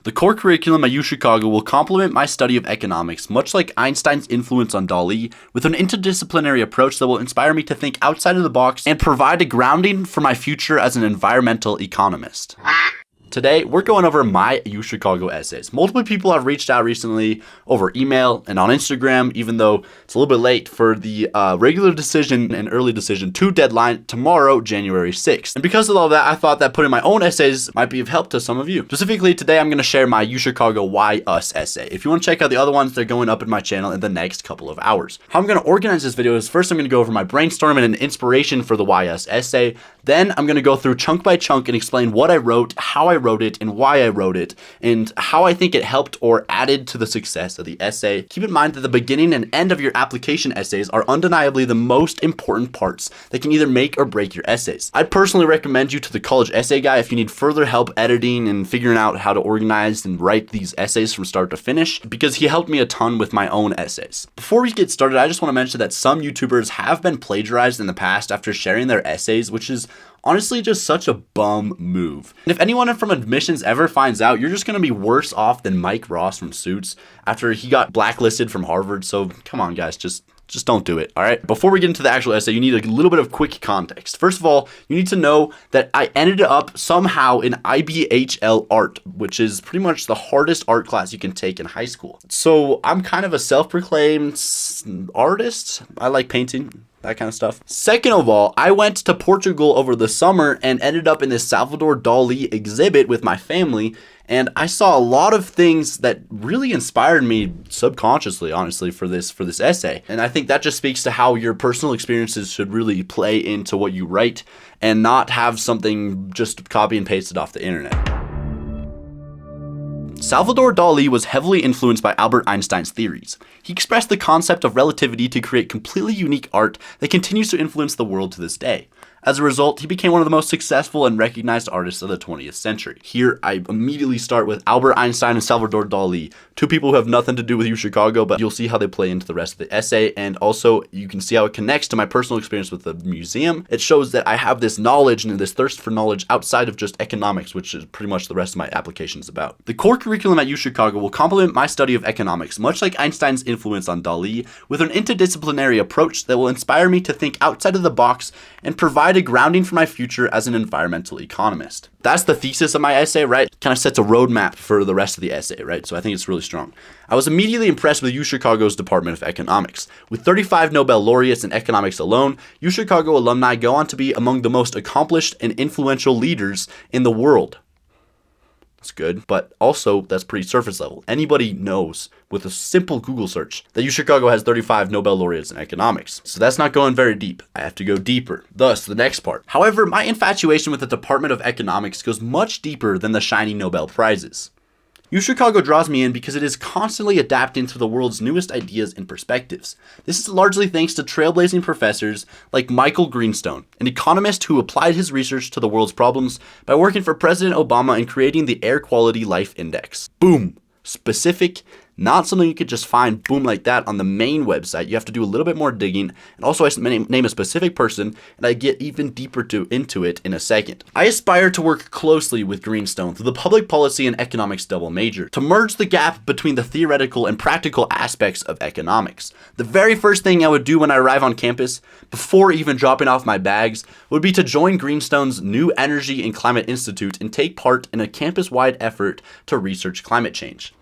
The core curriculum at UChicago will complement my study of economics, much like Einstein's influence on Dali, with an interdisciplinary approach that will inspire me to think outside of the box and provide a grounding for my future as an environmental economist. Today, we're going over my UChicago essays. Multiple people have reached out recently over email and on Instagram, even though it's a little bit late for the regular decision and early decision 2 deadline tomorrow, January 6th. And because of all that, I thought that putting my own essays might be of help to some of you. Specifically, today I'm going to share my UChicago Why Us essay. If you want to check out the other ones, they're going up in my channel in the next couple of hours. How I'm going to organize this video is first I'm going to go over my brainstorming and inspiration for the Why Us essay. Then I'm going to go through chunk by chunk and explain what I wrote, how I wrote it, and why I wrote it, and how I think it helped or added to the success of the essay. Keep in mind that the beginning and end of your application essays are undeniably the most important parts that can either make or break your essays. I'd personally recommend you to the College Essay Guy if you need further help editing and figuring out how to organize and write these essays from start to finish, because he helped me a ton with my own essays. Before we get started, I just want to mention that some YouTubers have been plagiarized in the past after sharing their essays, which is honestly just such a bum move. And if anyone from admissions ever finds out, you're just going to be worse off than Mike Ross from Suits after he got blacklisted from Harvard. So come on, guys, just don't do it, all right? Before we get into the actual essay, you need a little bit of quick context. First of all, you need to know that I ended up somehow in IBHL art, which is pretty much the hardest art class you can take in high school. So I'm kind of a self-proclaimed artist. I like painting, that kind of stuff. Second of all, I went to Portugal over the summer and ended up in this Salvador Dali exhibit with my family, and I saw a lot of things that really inspired me subconsciously, honestly, for this essay. And I think that just speaks to how your personal experiences should really play into what you write and not have something just copy and pasted off the internet. Salvador Dali was heavily influenced by Albert Einstein's theories. He expressed the concept of relativity to create completely unique art that continues to influence the world to this day. As a result, he became one of the most successful and recognized artists of the 20th century. Here, I immediately start with Albert Einstein and Salvador Dali, two people who have nothing to do with UChicago, but you'll see how they play into the rest of the essay, and also you can see how it connects to my personal experience with the museum. It shows that I have this knowledge and this thirst for knowledge outside of just economics, which is pretty much the rest of my application is about. The core curriculum at UChicago will complement my study of economics, much like Einstein's influence on Dali, with an interdisciplinary approach that will inspire me to think outside of the box and provide a grounding for my future as an environmental economist. That's the thesis of my essay, right? Kind of sets a roadmap for the rest of the essay, right? So I think it's really strong. I was immediately impressed with UChicago's Department of Economics. With 35 Nobel laureates in economics alone, UChicago alumni go on to be among the most accomplished and influential leaders in the world. That's good, but also that's pretty surface level. Anybody knows with a simple Google search that UChicago has 35 Nobel laureates in economics. So that's not going very deep. I have to go deeper. Thus, the next part. However, my infatuation with the Department of Economics goes much deeper than the shiny Nobel Prizes. UChicago draws me in because it is constantly adapting to the world's newest ideas and perspectives. This is largely thanks to trailblazing professors like Michael Greenstone, an economist who applied his research to the world's problems by working for President Obama and creating the Air Quality Life Index. Boom! Specific, not something you could just find boom like that on the main website. You have to do a little bit more digging, and also I name a specific person, and I get even deeper into it in a second. I aspire to work closely with Greenstone through the public policy and economics double major to merge the gap between the theoretical and practical aspects of economics. The very first thing I would do when I arrive on campus, before even dropping off my bags, would be to join Greenstone's New Energy and Climate Institute and take part in a campus-wide effort to research climate change.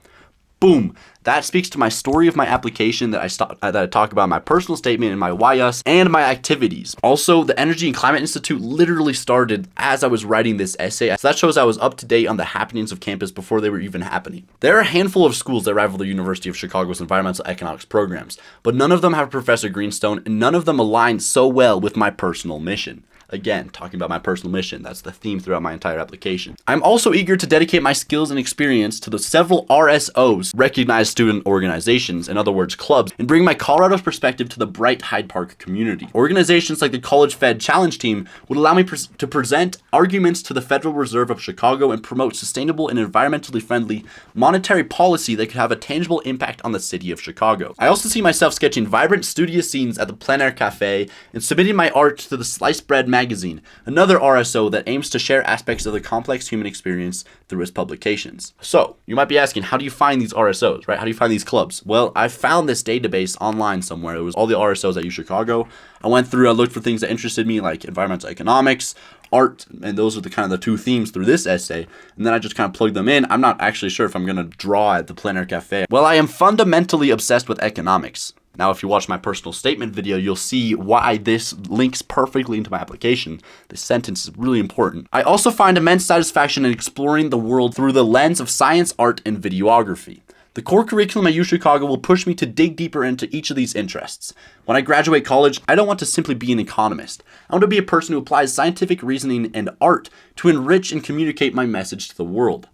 Boom. That speaks to my story of my application that I talk about in my personal statement in my Why Us and my activities. Also, the Energy and Climate Institute literally started as I was writing this essay. So that shows I was up to date on the happenings of campus before they were even happening. There are a handful of schools that rival the University of Chicago's environmental economics programs, but none of them have Professor Greenstone, and none of them align so well with my personal mission. Again, talking about my personal mission, that's the theme throughout my entire application. I'm also eager to dedicate my skills and experience to the several RSOs, recognized student organizations, in other words, clubs, and bring my Colorado's perspective to the bright Hyde Park community. Organizations like the College Fed Challenge Team would allow me to present arguments to the Federal Reserve of Chicago and promote sustainable and environmentally friendly monetary policy that could have a tangible impact on the city of Chicago. I also see myself sketching vibrant studio scenes at the Plein Air Cafe and submitting my art to the Sliced Bread Magazine, another RSO that aims to share aspects of the complex human experience through its publications. So, you might be asking, how do you find these RSOs, right? How do you find these clubs? Well, I found this database online somewhere. It was all the RSOs at UChicago. I went through, I looked for things that interested me, like environmental economics, art, and those are the kind of the two themes through this essay, and then I just kind of plugged them in. I'm not actually sure if I'm going to draw at the Plein Air Cafe. Well, I am fundamentally obsessed with economics. Now, if you watch my personal statement video, you'll see why this links perfectly into my application. This sentence is really important. I also find immense satisfaction in exploring the world through the lens of science, art, and videography. The core curriculum at UChicago will push me to dig deeper into each of these interests. When I graduate college, I don't want to simply be an economist. I want to be a person who applies scientific reasoning and art to enrich and communicate my message to the world.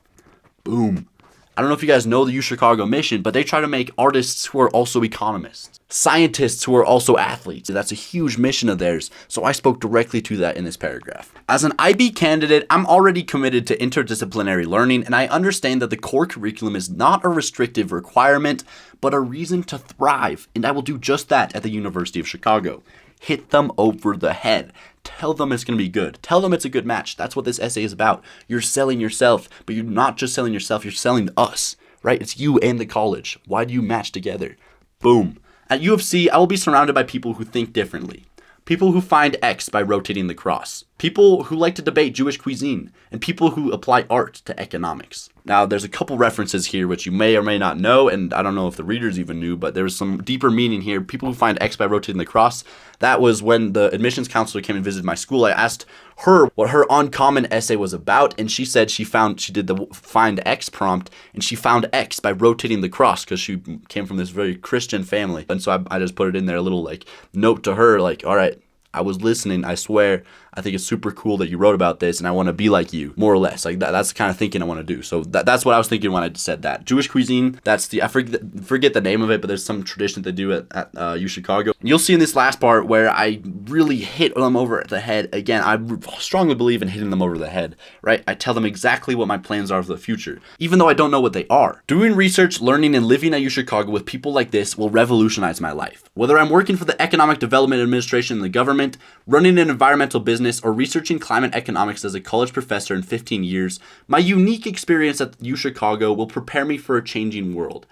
Boom. I don't know if you guys know the UChicago mission, but they try to make artists who are also economists, scientists who are also athletes. That's a huge mission of theirs, so I spoke directly to that in this paragraph. As an IB candidate, I'm already committed to interdisciplinary learning, and I understand that the core curriculum is not a restrictive requirement, but a reason to thrive, and I will do just that at the University of Chicago. Hit them over the head. Tell them it's going to be good. Tell them it's a good match. That's what this essay is about. You're selling yourself, but you're not just selling yourself, you're selling us, right? It's you and the college. Why do you match together? Boom. At U of C, I will be surrounded by people who think differently. People who find X by rotating the cross. People who like to debate Jewish cuisine. And people who apply art to economics. Now, there's a couple references here which you may or may not know, and I don't know if the readers even knew, but there's some deeper meaning here. People who find X by rotating the cross. That was when the admissions counselor came and visited my school. I asked her what her uncommon essay was about, and she said she did the find X prompt, and she found X by rotating the cross because she came from this very Christian family. And so I just put it in there, a little like note to her, like, all right, I was listening, I swear. I think it's super cool that you wrote about this, and I want to be like you, more or less. Like that's the kind of thinking I want to do. So that's what I was thinking when I said that. Jewish cuisine, that's I forget the name of it, but there's some tradition that they do at UChicago. And you'll see in this last part where I really hit them over the head. Again, I strongly believe in hitting them over the head, right? I tell them exactly what my plans are for the future, even though I don't know what they are. Doing research, learning, and living at UChicago with people like this will revolutionize my life. Whether I'm working for the Economic Development Administration in the government, running an environmental business, or researching climate economics as a college professor in 15 years, my unique experience at UChicago will prepare me for a changing world.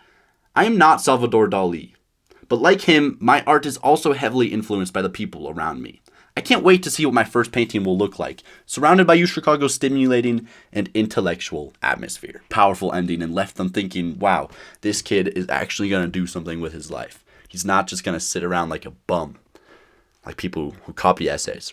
I am not Salvador Dali, but like him, my art is also heavily influenced by the people around me. I can't wait to see what my first painting will look like, surrounded by UChicago's stimulating and intellectual atmosphere. Powerful ending, and left them thinking, wow, this kid is actually going to do something with his life. He's not just going to sit around like a bum, like people who copy essays.